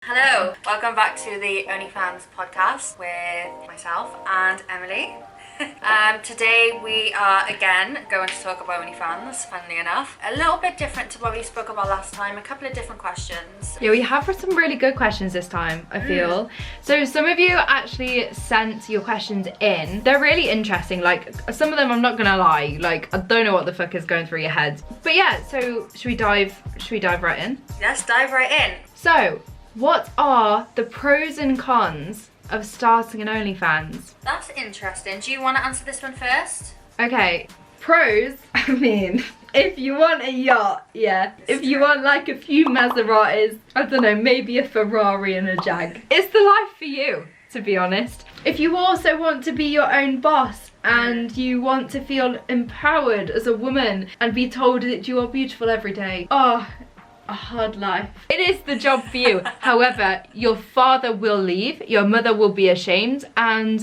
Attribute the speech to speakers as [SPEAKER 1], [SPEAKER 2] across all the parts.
[SPEAKER 1] Hello, welcome back to the OnlyFans podcast with myself and Emily. Today we are again going to talk about OnlyFans, funnily enough. A little bit different to what we spoke about last time, a couple of different questions.
[SPEAKER 2] Yeah, we have some really good questions this time, I feel. So some of you actually sent your questions in. They're really interesting, like some of them, I'm not gonna lie, like I don't know what the fuck is going through your heads. But yeah, so should we dive right in?
[SPEAKER 1] Let's dive right in.
[SPEAKER 2] So, what are the pros and cons of starting an OnlyFans?
[SPEAKER 1] That's interesting. Do you want to answer this one first?
[SPEAKER 2] Okay, pros, I mean, if you want a yacht, yeah. If you want like a few Maseratis, I don't know, maybe a Ferrari and a Jag. It's the life for you, to be honest. If you also want to be your own boss and you want to feel empowered as a woman and be told that you are beautiful every day, oh, a hard life. It is the job for you. However, your father will leave, your mother will be ashamed, and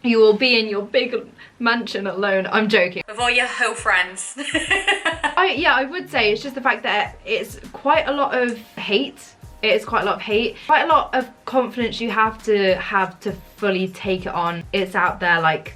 [SPEAKER 2] you will be in your big mansion alone. I'm joking.
[SPEAKER 1] With all your hoe friends.
[SPEAKER 2] I would say it's just the fact that it's quite a lot of hate. It is quite a lot of hate. Quite a lot of confidence you have to fully take it on. It's out there, like,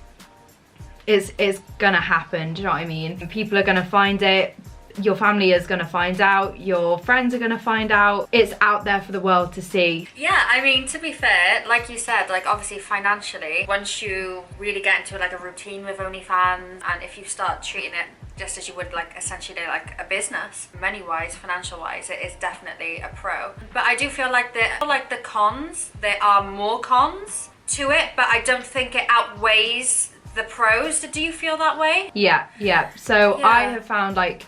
[SPEAKER 2] it's gonna happen, do you know what I mean? People are gonna find it. Your family is gonna find out, your friends are gonna find out. It's out there for the world to see.
[SPEAKER 1] Yeah, I mean, to be fair, like you said, like obviously financially, once you really get into like a routine with OnlyFans, and if you start treating it just as you would like essentially like a business, money wise, financial wise, it is definitely a pro. But I do feel like the cons, there are more cons to it, but I don't think it outweighs the pros. Do you feel that way?
[SPEAKER 2] Yeah. So yeah. I have found like,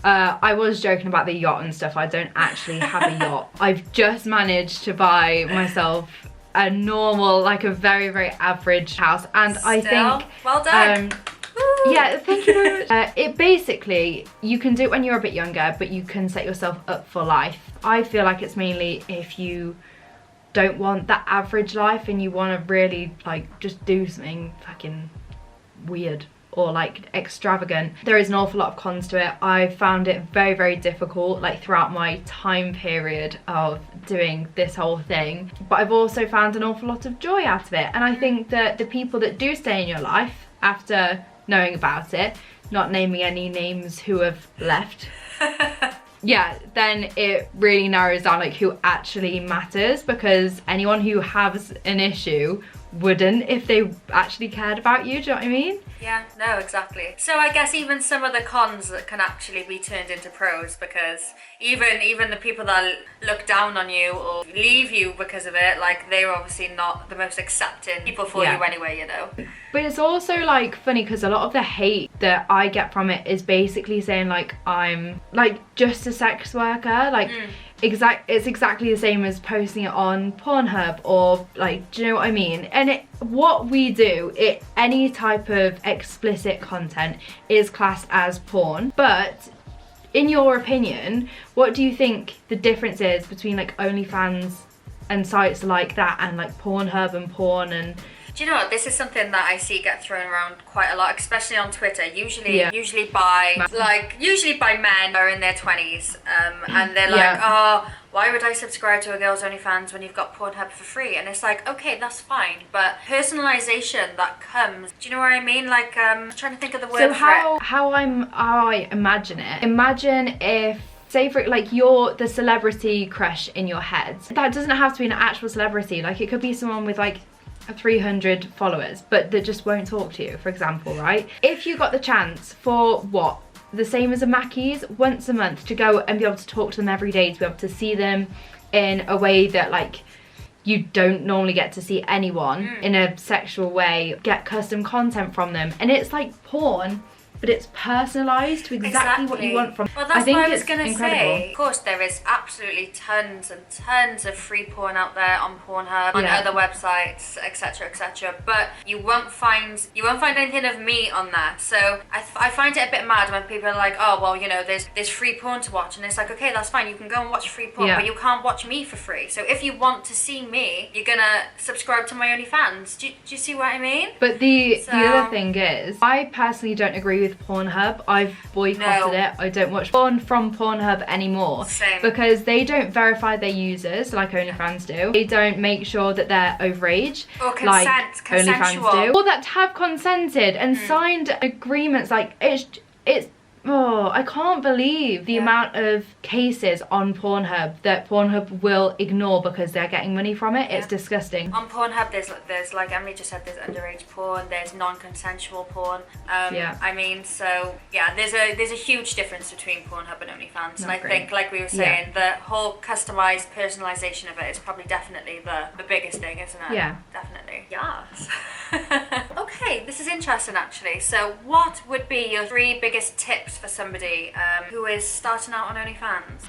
[SPEAKER 2] I was joking about the yacht and stuff. I don't actually have a yacht. I've just managed to buy myself a normal, like a very, very average house. And I think...
[SPEAKER 1] Well done.
[SPEAKER 2] Yeah, thank you very much. It basically, you can do it when you're a bit younger, but you can set yourself up for life. I feel like it's mainly if you don't want that average life and you want to really like just do something fucking weird or like extravagant. There is an awful lot of cons to it. I found it very, very difficult like throughout my time period of doing this whole thing, but I've also found an awful lot of joy out of it. And I think that the people that do stay in your life after knowing about it, not naming any names who have left, yeah, then it really narrows down like who actually matters, because anyone who has an issue wouldn't if they actually cared about you, do you know what I mean?
[SPEAKER 1] Yeah, no, exactly. So I guess even some of the cons that can actually be turned into pros, because even the people that look down on you or leave you because of it, like they're obviously not the most accepting people for you anyway, you know.
[SPEAKER 2] But it's also like funny because a lot of the hate that I get from it is basically saying like I'm like just a sex worker, like it's exactly the same as posting it on Pornhub or like, do you know what I mean? And what we do, any type of explicit content is classed as porn. But in your opinion, what do you think the difference is between like OnlyFans and sites like that and like Pornhub and porn? And
[SPEAKER 1] do you know what, this is something that I see get thrown around quite a lot, especially on Twitter, usually by men who are in their 20s, and they're like, oh, why would I subscribe to a girl's OnlyFans when you've got Pornhub for free? And it's like, okay, that's fine, but personalization that comes, do you know what I mean? Like, I'm trying to think of the word for it.
[SPEAKER 2] So how I imagine it, imagine if, say for like you're the celebrity crush in your head. That doesn't have to be an actual celebrity, like it could be someone with like 300 followers but that just won't talk to you, for example, right? If you got the chance for what, the same as a Mackey's, once a month to go and be able to talk to them every day, to be able to see them in a way that like you don't normally get to see anyone in a sexual way, get custom content from them, and it's like porn but it's personalised to exactly what you want from.
[SPEAKER 1] Well, that's what I was going to say. Of course, there is absolutely tons and tons of free porn out there on Pornhub, on other websites, etc., etc. But you won't find anything of me on there. So I find it a bit mad when people are like, oh, well, you know, there's free porn to watch, and it's like, okay, that's fine. You can go and watch free porn, but you can't watch me for free. So if you want to see me, you're gonna subscribe to my OnlyFans. Do you see what I mean?
[SPEAKER 2] But the other thing is, I personally don't agree with with Pornhub. I've boycotted it. I don't watch porn from Pornhub anymore.
[SPEAKER 1] Same.
[SPEAKER 2] Because they don't verify their users like OnlyFans do. They don't make sure that they're overage
[SPEAKER 1] or
[SPEAKER 2] like
[SPEAKER 1] consensual.
[SPEAKER 2] OnlyFans do. Or that have consented and signed agreements. Like it's oh, I can't believe the amount of cases on Pornhub that Pornhub will ignore because they're getting money from it. It's disgusting.
[SPEAKER 1] On Pornhub, there's like Emily just said, there's underage porn, there's non-consensual porn. I mean, so yeah, there's a huge difference between Pornhub and OnlyFans, and I think, like we were saying, the whole customized personalization of it is probably definitely the biggest thing, isn't it?
[SPEAKER 2] Yeah,
[SPEAKER 1] definitely. Yes. Okay, this is interesting actually. So, what would be your 3 biggest tips for somebody who is starting out on OnlyFans?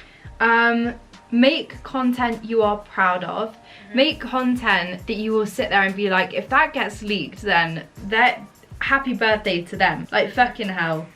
[SPEAKER 2] Make content you are proud of. Make content that you will sit there and be like, if that gets leaked, then that happy birthday to them. Like, fucking hell.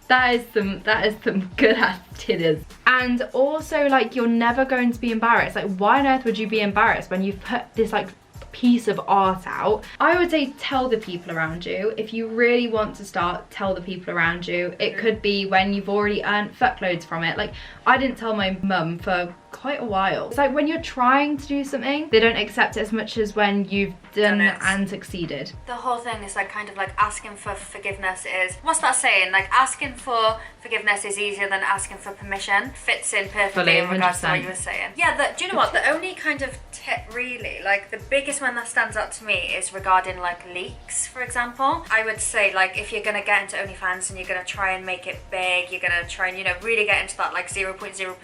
[SPEAKER 2] That is some good ass titties. And also, like, you're never going to be embarrassed. Like, why on earth would you be embarrassed when you've put this like piece of art out? I would say tell the people around you. If you really want to start, tell the people around you. It could be when you've already earned fuckloads from it. Like, I didn't tell my mum for quite a while. It's like when you're trying to do something, they don't accept it as much as when you've done it and succeeded.
[SPEAKER 1] The whole thing is like kind of like asking for forgiveness is, what's that saying? Like, asking for forgiveness is easier than asking for permission. Fits in perfectly in regards to what you were saying. Yeah, do you know what? The only kind of tip really, like the biggest one that stands out to me is regarding like leaks, for example. I would say, like, if you're gonna get into OnlyFans and you're gonna try and make it big, you're gonna try and, you know, really get into that like 0.0%.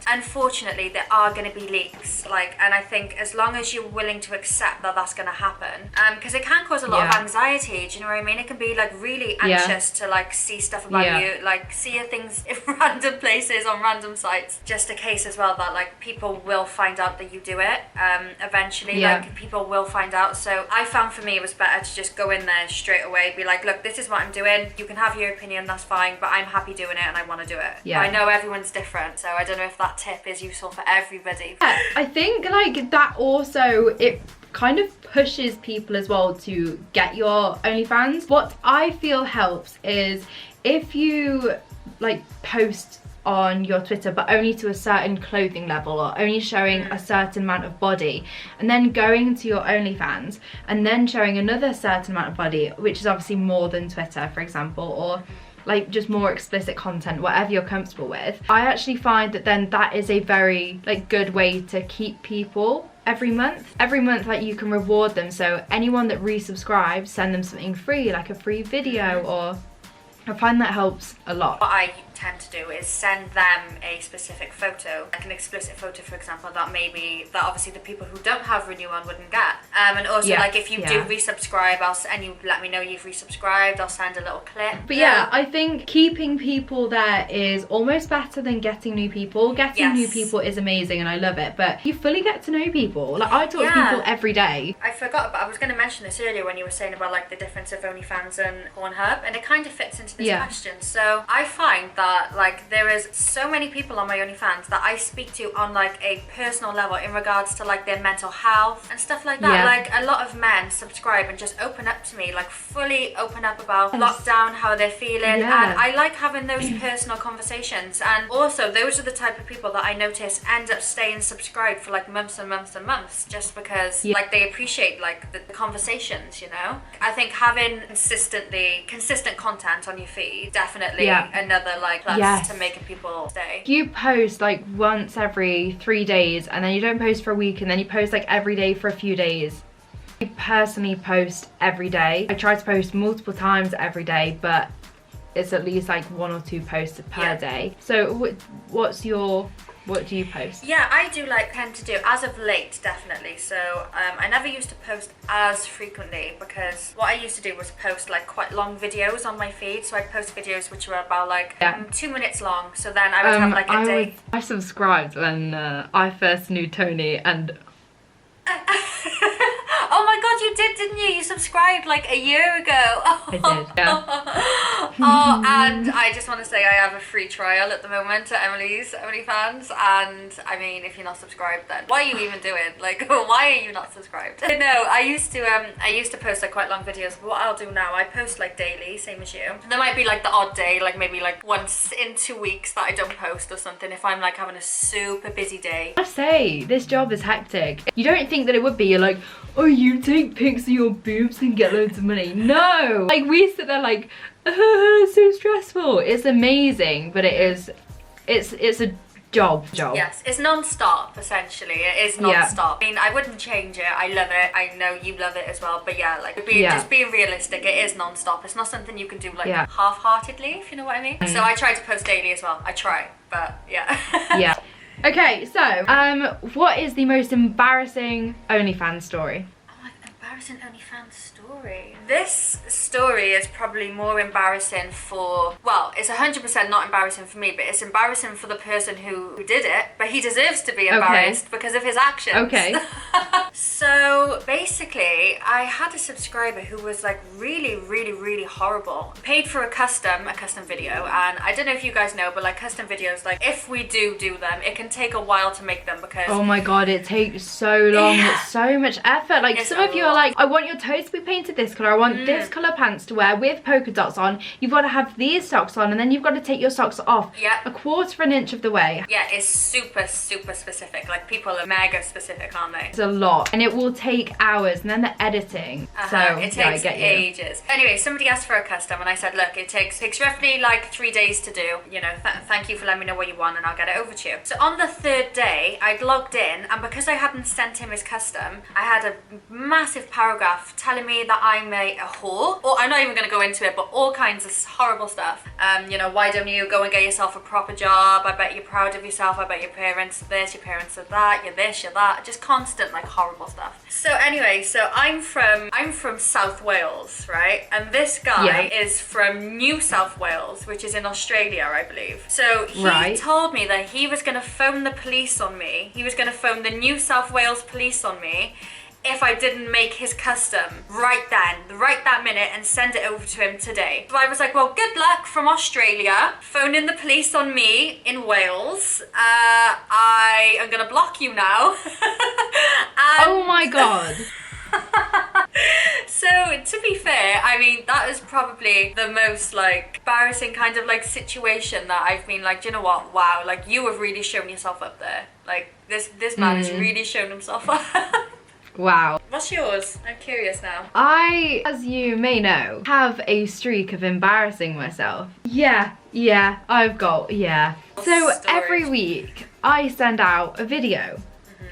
[SPEAKER 1] Unfortunately, there are going to be leaks, like, and I think as long as you're willing to accept that that's going to happen, because it can cause a lot of anxiety, do you know what I mean? It can be like really anxious to like see stuff about you, like see things in random places on random sites, just a case as well that like people will find out that you do it eventually, like people will find out. So I found for me it was better to just go in there straight away, be like, look, this is what I'm doing, you can have your opinion, that's fine, but I'm happy doing it and I want to do it. I know everyone's different, so I don't know if that tip is useful for everybody.
[SPEAKER 2] I think like that also, it kind of pushes people as well to get your OnlyFans. What I feel helps is if you like post on your Twitter but only to a certain clothing level or only showing a certain amount of body, and then going to your OnlyFans and then showing another certain amount of body, which is obviously more than Twitter, for example, or like just more explicit content, whatever you're comfortable with. I actually find that then that is a very like good way to keep people every month. Like you can reward them, so anyone that resubscribes, send them something free, like a free video, or I find that helps a lot.
[SPEAKER 1] What I tend to do is send them a specific photo, like an explicit photo, for example, that obviously the people who don't have Renew On wouldn't get. And also like if you do resubscribe, and you let me know you've resubscribed, I'll send a little clip.
[SPEAKER 2] But yeah, I think keeping people there is almost better than getting new people. Getting new people is amazing and I love it, but you fully get to know people. Like I talk to people every day.
[SPEAKER 1] I forgot, but I was going to mention this earlier when you were saying about like the difference of OnlyFans and Pornhub, and it kind of fits into this question. So I find that like there is so many people on my OnlyFans that I speak to on like a personal level in regards to like their mental health and stuff like that. Like a lot of men subscribe and just open up to me, like fully open up about lockdown, how they're feeling, and I like having those personal conversations. And also those are the type of people that I notice end up staying subscribed for like months and months and months, just because like they appreciate like the conversations, you know. I think having consistent content on your feed, definitely another like plus to making people stay.
[SPEAKER 2] If you post like once every 3 days and then you don't post for a week and then you post like every day for a few days. I personally post every day. I try to post multiple times every day, but it's at least like 1 or 2 posts per day. So what do you post?
[SPEAKER 1] Yeah, I do tend to do, as of late, definitely. So I never used to post as frequently, because what I used to do was post like quite long videos on my feed. So I'd post videos which were about like 2 minutes long. So then I would have like a day.
[SPEAKER 2] I subscribed when I first knew Tony, and
[SPEAKER 1] oh my god, you you did, didn't you? You subscribed like a year ago.
[SPEAKER 2] I did, yeah.
[SPEAKER 1] Oh, and I just want to say I have a free trial at the moment at Emily's OnlyFans, and I mean, if you're not subscribed, then what are you even doing? Like, why are you not subscribed? No, I used to post like quite long videos, but what I'll do now, I post like daily, same as you. There might be like the odd day, like maybe like once in 2 weeks that I don't post or something, if I'm like having a super busy day.
[SPEAKER 2] I say, this job is hectic. You don't think that it would be, you're like, oh, you take pics of your boobs and get loads of money. No! Like, we sit there like, it's so stressful. It's amazing, but it's a job.
[SPEAKER 1] Yes, it's non-stop, essentially. It is non-stop. I mean, I wouldn't change it. I love it. I know you love it as well. But yeah, like, just being realistic, it is non-stop. It's not something you can do like half-heartedly, if you know what I mean. So I try to post daily as well. I try, but yeah.
[SPEAKER 2] Yeah. Okay, so what is the most embarrassing OnlyFans story?
[SPEAKER 1] Oh, embarrassing OnlyFans story. This story is probably more embarrassing for, well, it's 100% not embarrassing for me, but it's embarrassing for the person who did it, but he deserves to be embarrassed because of his actions. Okay. So basically, I had a subscriber who was like really, really, really horrible. Paid for a custom video, and I don't know if you guys know, but like custom videos, like if we do them, it can take a while to make them because...
[SPEAKER 2] Oh my god, it takes so long. It's so much effort. Like some of you are like, I want your toes to be painted this colour, I want this colour pants to wear with polka dots on, you've got to have these socks on, and then you've got to take your socks off a quarter of an inch of the way.
[SPEAKER 1] Yeah, it's super, super specific. Like people are mega specific, aren't they?
[SPEAKER 2] It's a lot, and it will take hours, and then the editing. So
[SPEAKER 1] it takes ages. Anyway, somebody asked for a custom, and I said, look, it takes roughly like 3 days to do. You know, thank you for letting me know what you want, and I'll get it over to you. So on the 3rd day, I'd logged in, and because I hadn't sent him his custom, I had a massive paragraph telling me that I'm a whore, or I'm not even going to go into it, but all kinds of horrible stuff. You know, why don't you go and get yourself a proper job? I bet you're proud of yourself. I bet your parents are this, your parents are that, you're this, you're that. Just constant like horrible stuff. So anyway, so I'm from South Wales, right? And this guy is from New South Wales, which is in Australia, I believe. So he told me that he was going to phone the police on me. He was going to phone the New South Wales police on me if I didn't make his custom right that minute and send it over to him today. So I was like, well, good luck from Australia, phoning the police on me in Wales. I am gonna block you now.
[SPEAKER 2] Oh my god.
[SPEAKER 1] So to be fair, I mean, that is probably the most like embarrassing kind of like situation that I've been like, do you know what, wow, like you have really shown yourself up there. Like this man has really shown himself up.
[SPEAKER 2] Wow.
[SPEAKER 1] What's yours? I'm curious now.
[SPEAKER 2] I, as you may know, have a streak of embarrassing myself. Yeah, I've got, So every week I send out a video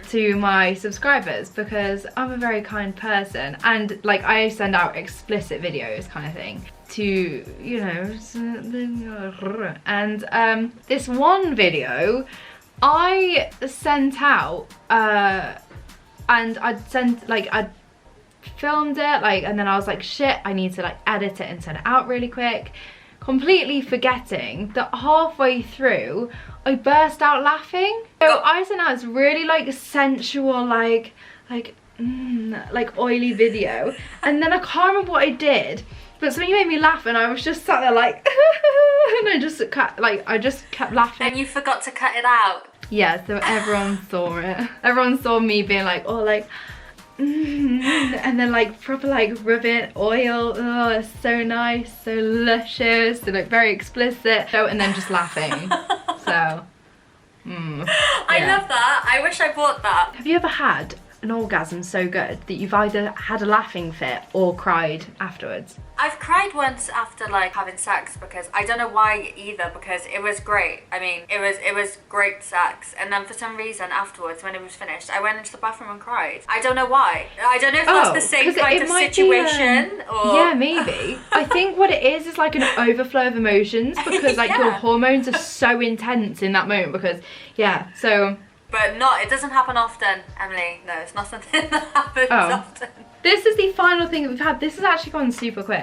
[SPEAKER 2] to my subscribers because I'm a very kind person, and like I send out explicit videos kind of thing to, you know, and this one video I sent out and I'd filmed it, like, and then I was like, shit, I need to like edit it and send it out really quick, completely forgetting that halfway through I burst out laughing. So I sent out this really like sensual, like oily video, and then I can't remember what I did, but something made me laugh, and I was just sat there like and I just kept laughing.
[SPEAKER 1] And you forgot to cut it out.
[SPEAKER 2] Yeah, so everyone saw it. Everyone saw me being like, oh, like, and then like proper like rubbing oil. Oh, it's so nice, so luscious, and like very explicit. So, and then just laughing. So,
[SPEAKER 1] I love that. I wish I bought that.
[SPEAKER 2] Have you ever had an orgasm so good that you've either had a laughing fit or cried afterwards?
[SPEAKER 1] I've cried once after like having sex, because I don't know why either, because it was great. I mean, it was great sex, and then for some reason afterwards when it was finished I went into the bathroom and cried. I don't know why. I don't know if that's the same kind of situation or...
[SPEAKER 2] Yeah, maybe. I think what it is like an overflow of emotions, because like your hormones are so intense in that moment, because so...
[SPEAKER 1] But it doesn't happen often, Emily. No, it's not something that happens often.
[SPEAKER 2] This is the final thing that we've had. This has actually gone super quick.